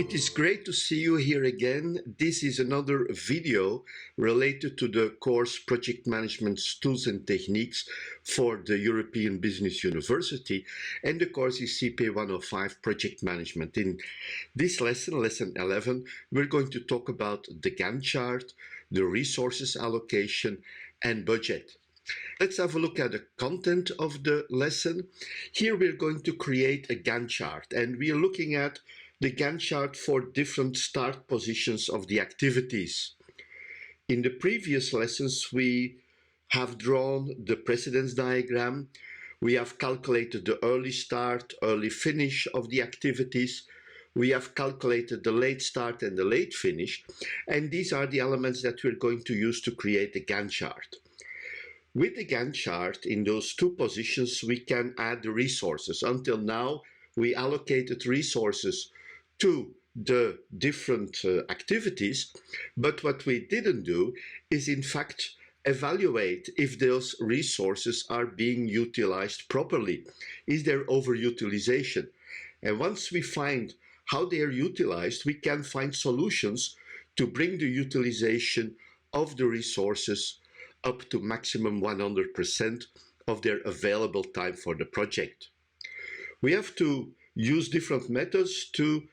It is great to see you here again. This is another video related to the course Project Management Tools and Techniques for the European Business University, and the course is CP 105 Project Management. In this lesson, lesson 11, we're going to talk about the Gantt chart, the resources allocation, and budget. Let's have a look at the content of the lesson. Here we're going to create a Gantt chart, and we are looking at the Gantt chart for different start positions of the activities. In the previous lessons, we have drawn the precedence diagram. We have calculated the early start, early finish of the activities. We have calculated the late start and the late finish. And these are the elements that we're going to use to create the Gantt chart. With the Gantt chart, in those two positions, we can add the resources. Until now, we allocated resources to the different activities, but what we didn't do is in fact evaluate if those resources are being utilized properly. Is there overutilization? And once we find how they are utilized, we can find solutions to bring the utilization of the resources up to maximum 100% of their available time for the project. We have to use different methods to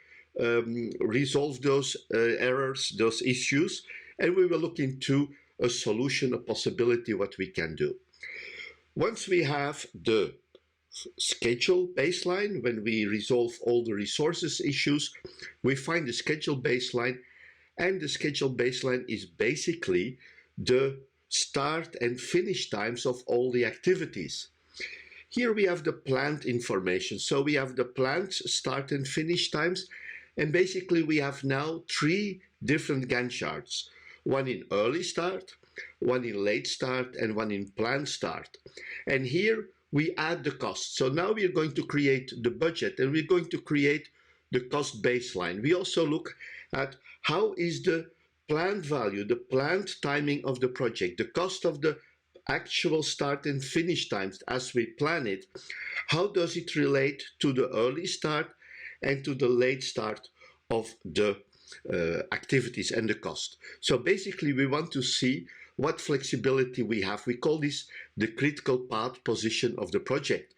resolve those errors, those issues, and we will look into a solution, a possibility, what we can do. Once we have the schedule baseline, when we resolve all the resources issues, we find the schedule baseline, and the schedule baseline is basically the start and finish times of all the activities. Here we have the planned information. So we have the planned start and finish times. And basically we have now three different Gantt charts. One in early start, one in late start, and one in planned start. And here we add the cost. So now we are going to create the budget, and we're going to create the cost baseline. We also look at how is the planned value, the planned timing of the project, the cost of the actual start and finish times as we plan it, how does it relate to the early start and to the late start of the activities and the cost. So basically we want to see what flexibility we have. We call this the critical path position of the project.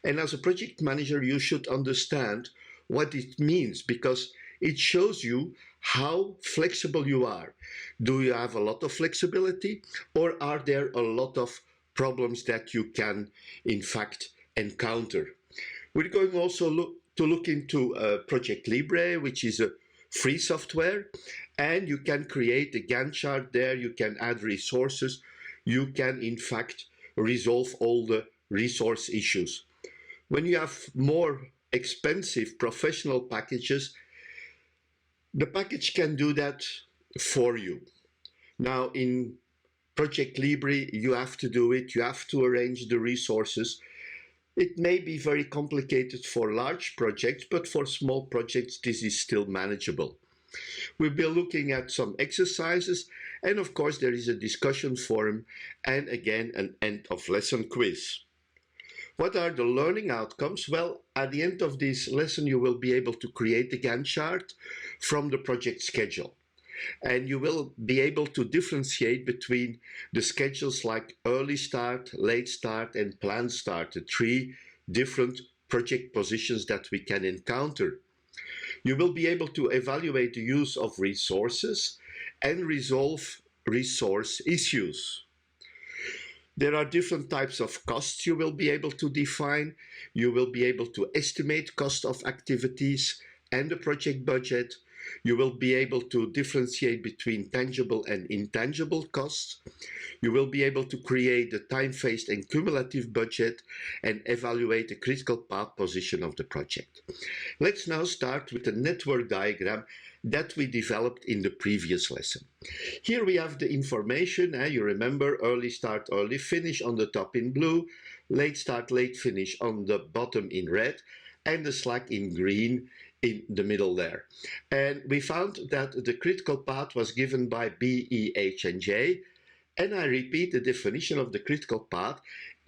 And as a project manager, you should understand what it means, because it shows you how flexible you are. Do you have a lot of flexibility, or are there a lot of problems that you can in fact encounter? We're going also to look into Project Libre, which is a free software, and you can create a Gantt chart there. You can add resources. You can in fact resolve all the resource issues. When you have more expensive professional packages, the package can do that for you. Now in Project Libre, you have to do it. You have to arrange the resources. It may be very complicated for large projects, but for small projects, this is still manageable. We'll be looking at some exercises, and of course, there is a discussion forum, and again, an end of lesson quiz. What are the learning outcomes? Well, at the end of this lesson, you will be able to create the Gantt chart from the project schedule. And you will be able to differentiate between the schedules like early start, late start, and planned start, the three different project positions that we can encounter. You will be able to evaluate the use of resources and resolve resource issues. There are different types of costs you will be able to define. You will be able to estimate cost of activities and the project budget. You will be able to differentiate between tangible and intangible costs. You will be able to create the time-phased and cumulative budget and evaluate the critical path position of the project. Let's now start with the network diagram that we developed in the previous lesson. Here we have the information. You remember early start, early finish on the top in blue, late start, late finish on the bottom in red, and the slack in green in the middle there. And we found that the critical path was given by B, E, H, and J. And I repeat, the definition of the critical path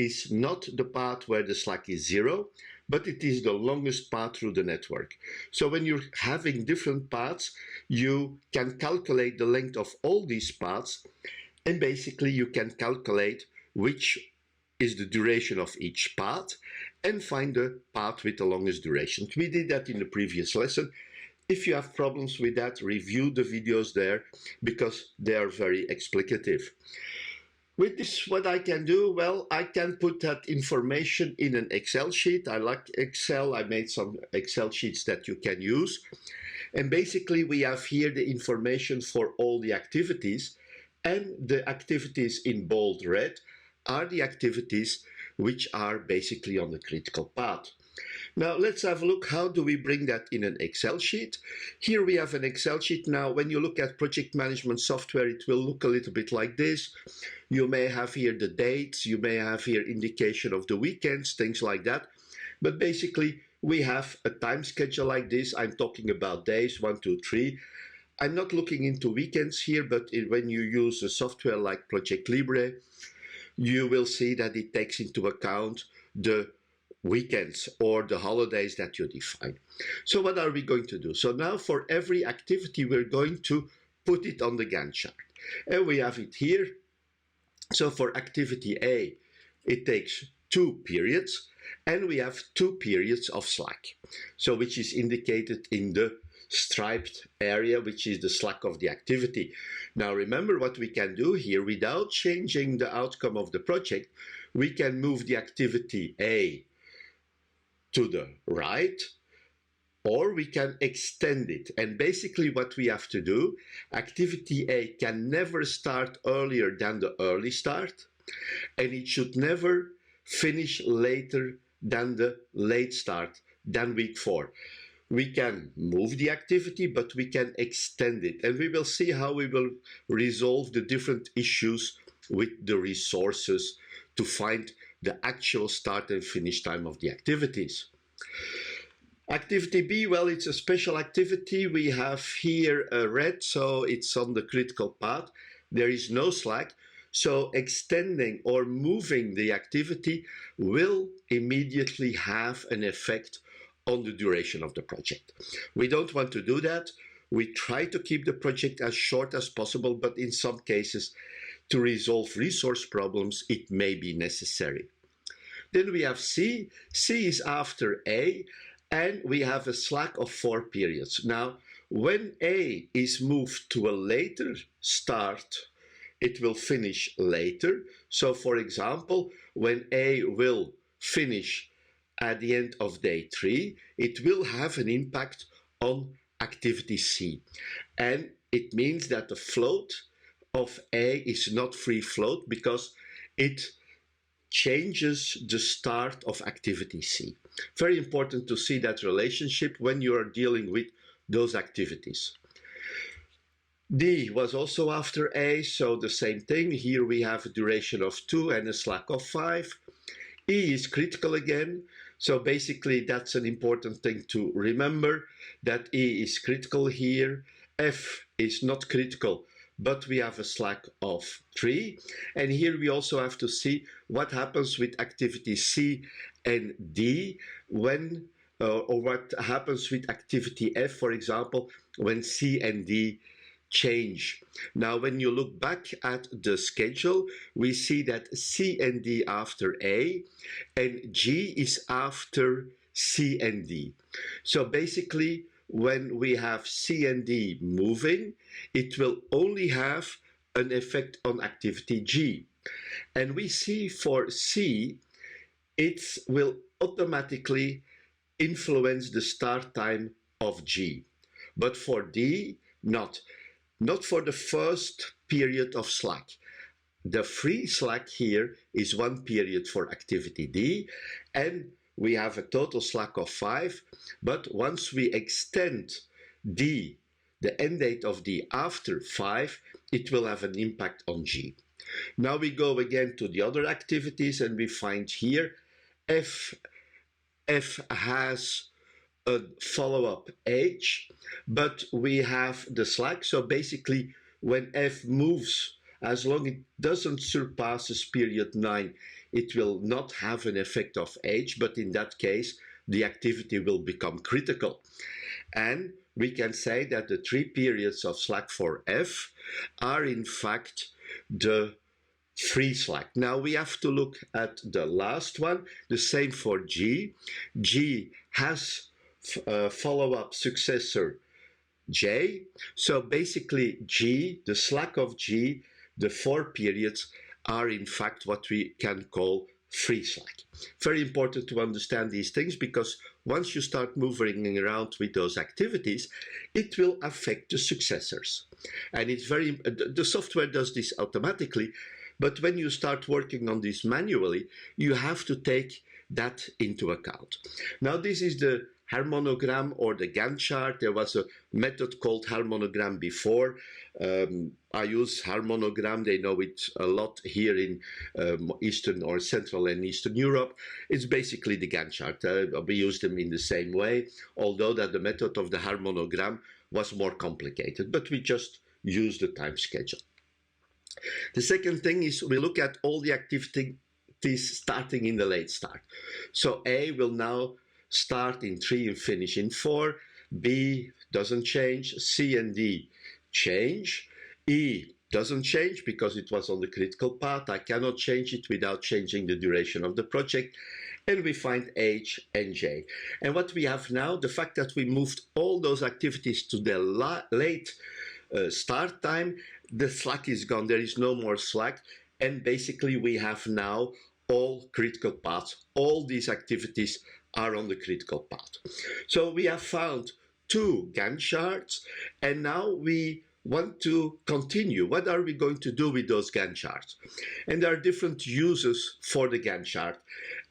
is not the path where the slack is 0, but it is the longest path through the network. So when you're having different paths, you can calculate the length of all these paths, and basically you can calculate which is the duration of each path and find the path with the longest duration. We did that in the previous lesson. If you have problems with that, review the videos there because they are very explicative. With this, what I can do, well, I can put that information in an Excel sheet. I like Excel. I made some Excel sheets that you can use. And basically, we have here the information for all the activities. And the activities in bold red are the activities which are basically on the critical path. Now let's have a look, how do we bring that in an Excel sheet? Here we have an Excel sheet. Now when you look at project management software, it will look a little bit like this. You may have here the dates, you may have here indication of the weekends, things like that. But basically we have a time schedule like this. I'm talking about days, 1, 2, 3. I'm not looking into weekends here, but when you use a software like Project Libre, you will see that it takes into account the weekends or the holidays that you define. So what are we going to do? So now for every activity, we're going to put it on the Gantt chart. And we have it here. So for activity A, it takes 2 periods, and we have 2 periods of slack. So which is indicated in the striped area, which is the slack of the activity. Now remember what we can do here, without changing the outcome of the project, we can move the activity A to the right, or we can extend it. And basically what we have to do, activity A can never start earlier than the early start, and it should never finish later than the late start, than week 4. We can move the activity, but we can extend it. And we will see how we will resolve the different issues with the resources to find the actual start and finish time of the activities. Activity B, well, it's a special activity. We have here a red, so it's on the critical path. There is no slack. So extending or moving the activity will immediately have an effect on the duration of the project. We don't want to do that. We try to keep the project as short as possible, but in some cases, to resolve resource problems, it may be necessary. Then we have C. C is after A, and we have a slack of 4 periods. Now, when A is moved to a later start, it will finish later. So for example, when A will finish at the end of day 3, it will have an impact on activity C. And it means that the float of A is not free float because it changes the start of activity C. Very important to see that relationship when you are dealing with those activities. D was also after A, so the same thing. Here we have a duration of 2 and a slack of 5. E is critical again. So basically that's an important thing to remember, that E is critical here. F is not critical, but we have a slack of 3. And here we also have to see what happens with activity C and D when, or what happens with activity F, for example, when C and D change. Now, when you look back at the schedule, we see that C and D after A and G is after C and D. So basically, when we have C and D moving, it will only have an effect on activity G. And we see for C, it will automatically influence the start time of G. But for D, not. Not for the first period of slack. The free slack here is 1 period for activity D, and we have a total slack of 5, but once we extend D, the end date of D after 5, it will have an impact on G. Now we go again to the other activities and we find here F has a follow-up H, but we have the slack. So basically when F moves, as long as it doesn't surpass this period 9, it will not have an effect of age, but in that case, the activity will become critical. And we can say that the 3 periods of slack for F are in fact the free slack. Now we have to look at the last one, the same for G. G has follow-up successor J. So basically G, the slack of G, the 4 periods are in fact what we can call free slack. Very important to understand these things, because once you start moving around with those activities, it will affect the successors. And it's the software does this automatically, but when you start working on this manually, you have to take that into account. Now this is the harmonogram or the Gantt chart. There was a method called harmonogram before. I use harmonogram. They know it a lot here in Eastern or Central and Eastern Europe. It's basically the Gantt chart. We use them in the same way, although that the method of the harmonogram was more complicated, but we just use the time schedule. The second thing is we look at all the activities starting in the late start. So A will now start in 3 and finish in 4. B doesn't change. C and D change. E doesn't change because it was on the critical path. I cannot change it without changing the duration of the project. And we find H and J. And what we have now, the fact that we moved all those activities to the late start time, the slack is gone. There is no more slack. And basically we have now all critical paths. All these activities are on the critical path. So we have found 2 Gantt charts, and now we want to continue. What are we going to do with those Gantt charts? And there are different uses for the Gantt chart,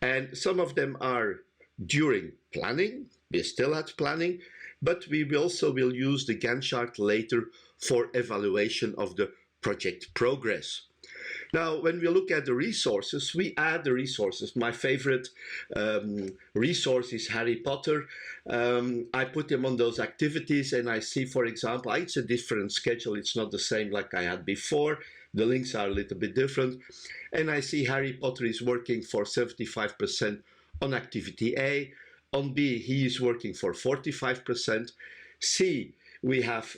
and some of them are during planning. We're still at planning, but we also will use the Gantt chart later for evaluation of the project progress. Now, when we look at the resources, we add the resources. My favorite resource is Harry Potter. I put them on those activities, and I see, for example, it's a different schedule. It's not the same like I had before. The links are a little bit different. And I see Harry Potter is working for 75% on activity A. On B, he is working for 45%. C, we have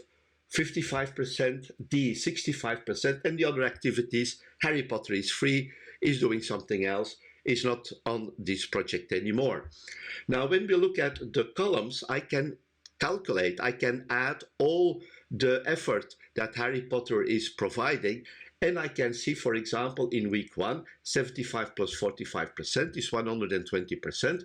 55%, D 65%, and the other activities, Harry Potter is free, is doing something else, is not on this project anymore. Now, when we look at the columns, I can calculate, I can add all the effort that Harry Potter is providing, and I can see, for example, in week 1, 75 plus 45% is 120%,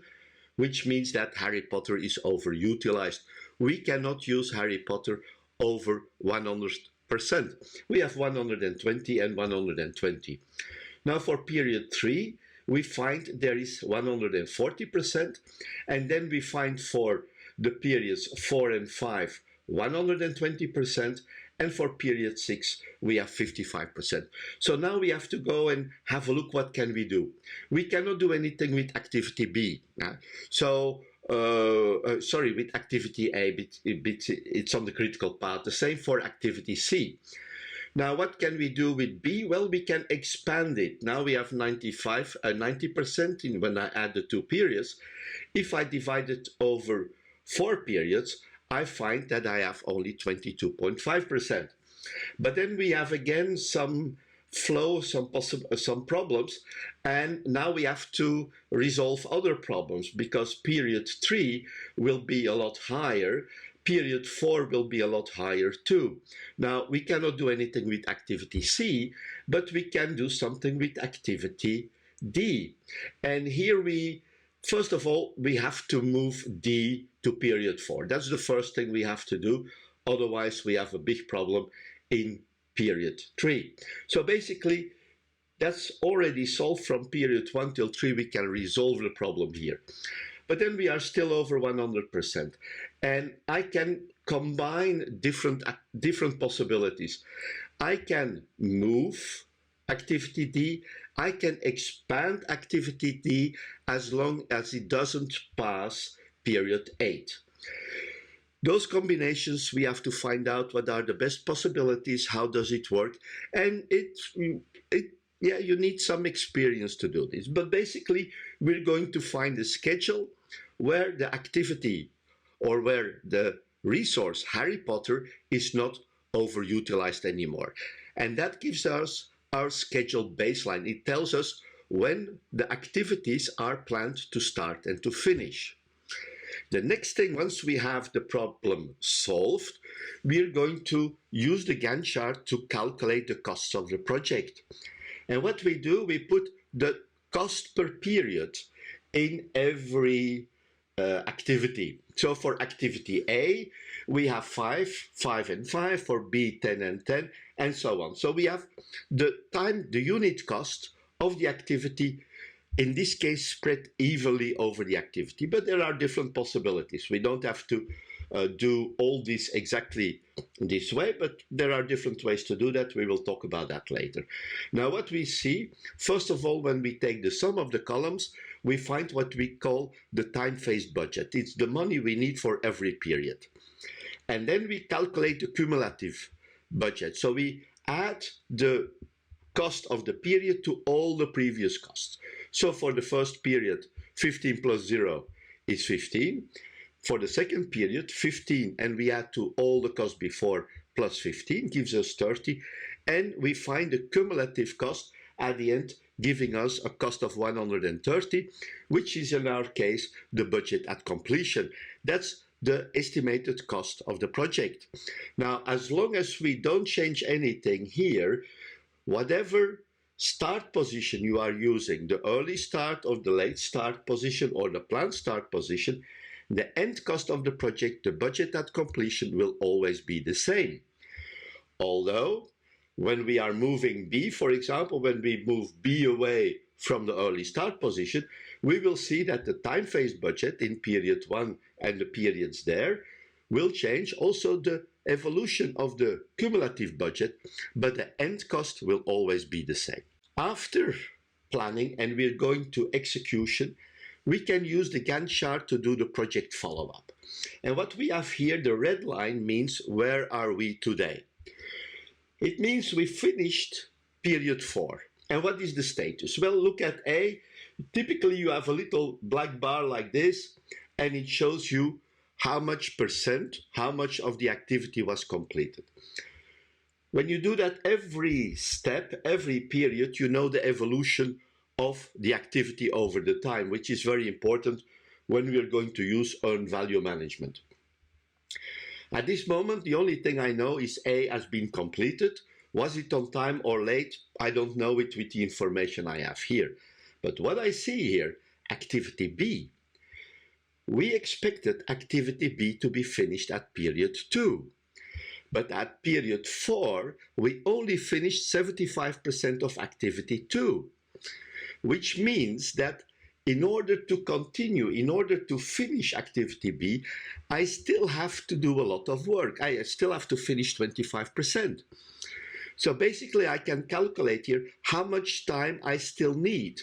which means that Harry Potter is overutilized. We cannot use Harry Potter over 100%. We have 120 and 120. Now for period 3, we find there is 140%, and then we find for the periods 4 and 5, 120%, and for period 6, we have 55%. So now we have to go and have a look what can we do. We cannot do anything with activity B. With activity A, it's on the critical path. The same for activity C. Now, what can we do with B? Well, we can expand it. Now we have 90% when I add the 2 periods. If I divide it over 4 periods, I find that I have only 22.5%. But then we have again some flow, some problems, and now we have to resolve other problems, because period 3 will be a lot higher, period 4 will be a lot higher too. Now we cannot do anything with activity C, but we can do something with activity D. And here first of all, we have to move D to period 4. That's the first thing we have to do, otherwise we have a big problem in period 3. So basically, that's already solved. From period 1 till 3, we can resolve the problem here. But then we are still over 100%. And I can combine different possibilities. I can move activity D. I can expand activity D as long as it doesn't pass period 8. Those combinations, we have to find out what are the best possibilities, how does it work, and it yeah, you need some experience to do this. But basically, we're going to find a schedule where the activity or where the resource Harry Potter is not overutilized anymore. And that gives us our schedule baseline. It tells us when the activities are planned to start and to finish. The next thing, once we have the problem solved, we're going to use the Gantt chart to calculate the costs of the project. And what we do, we put the cost per period in every activity. So for activity A, we have 5, 5 and 5, for B, 10 and 10, and so on. So we have the time, the unit cost of the activity, in this case, spread evenly over the activity, but there are different possibilities. We don't have to do all this exactly this way, but there are different ways to do that. We will talk about that later. Now, what we see, first of all, when we take the sum of the columns, we find what we call the time-phased budget. It's the money we need for every period. And then we calculate the cumulative budget. So we add the cost of the period to all the previous costs. So for the first period, 15 plus 0 is 15. For the second period, 15, and we add to all the costs before plus 15 gives us 30. And we find the cumulative cost at the end, giving us a cost of 130, which is in our case the budget at completion. That's the estimated cost of the project. Now, as long as we don't change anything here, whatever start position you are using, the early start or the late start position or the planned start position, the end cost of the project, the budget at completion, will always be the same. Although, when we are moving B, for example, when we move B away from the early start position, we will see that the time-phased budget in period 1 and the periods there will change. Also, the evolution of the cumulative budget, but the end cost will always be the same. After planning, and we're going to execution, we can use the Gantt chart to do the project follow-up. And what we have here, the red line, means where are we today? It means we finished period 4. And what is the status? Well, look at A. Typically, you have a little black bar like this, and it shows you how much percent, how much of the activity was completed. When you do that every step, every period, you know the evolution of the activity over the time, which is very important when we are going to use earned value management. At this moment, the only thing I know is A has been completed. Was it on time or late? I don't know it with the information I have here. But what I see here, activity B, we expected activity B to be finished at period 2. But at period 4, we only finished 75% of activity 2. Which means that in order to continue, in order to finish activity B, I still have to do a lot of work. I still have to finish 25%. So basically I can calculate here how much time I still need.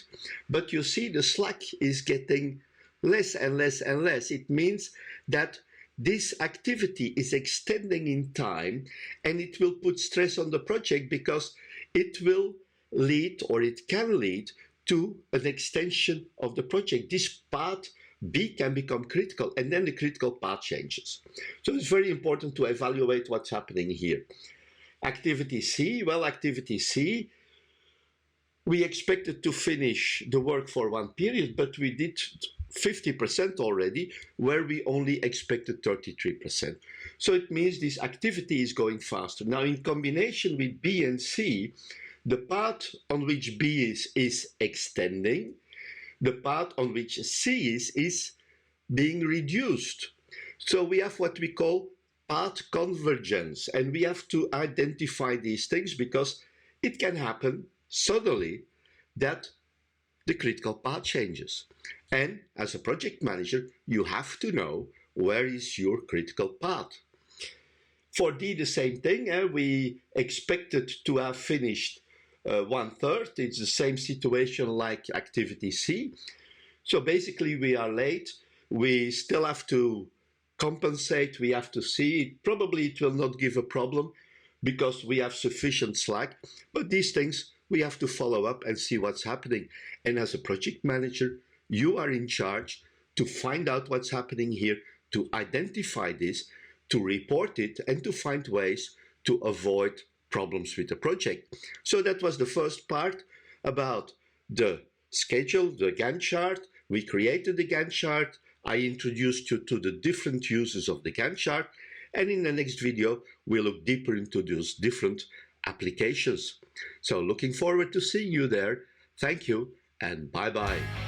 But you see the slack is getting less and less and less. It means that this activity is extending in time, and it will put stress on the project because it will lead, or it can lead, to an extension of the project. This path B can become critical, and then the critical path changes. So it's very important to evaluate what's happening here. Activity C, well, activity C, we expected to finish the work for one period, but we did 50% already, where we only expected 33%. So it means this activity is going faster. Now, in combination with B and C, the path on which B is extending, the path on which C is being reduced. So we have what we call path convergence, and we have to identify these things because it can happen suddenly that the critical path changes. And as a project manager, you have to know where is your critical path. For D, the same thing. We expected to have finished 1/3. It's the same situation like activity C. So basically we are late. We still have to compensate. We have to see. Probably it will not give a problem because we have sufficient slack. But these things we have to follow up and see what's happening. And as a project manager, you are in charge to find out what's happening here, to identify this, to report it, and to find ways to avoid problems with the project. So that was the first part about the schedule, the Gantt chart. We created the Gantt chart. I introduced you to the different uses of the Gantt chart. And in the next video, we'll look deeper into those different applications. So looking forward to seeing you there. Thank you and bye-bye.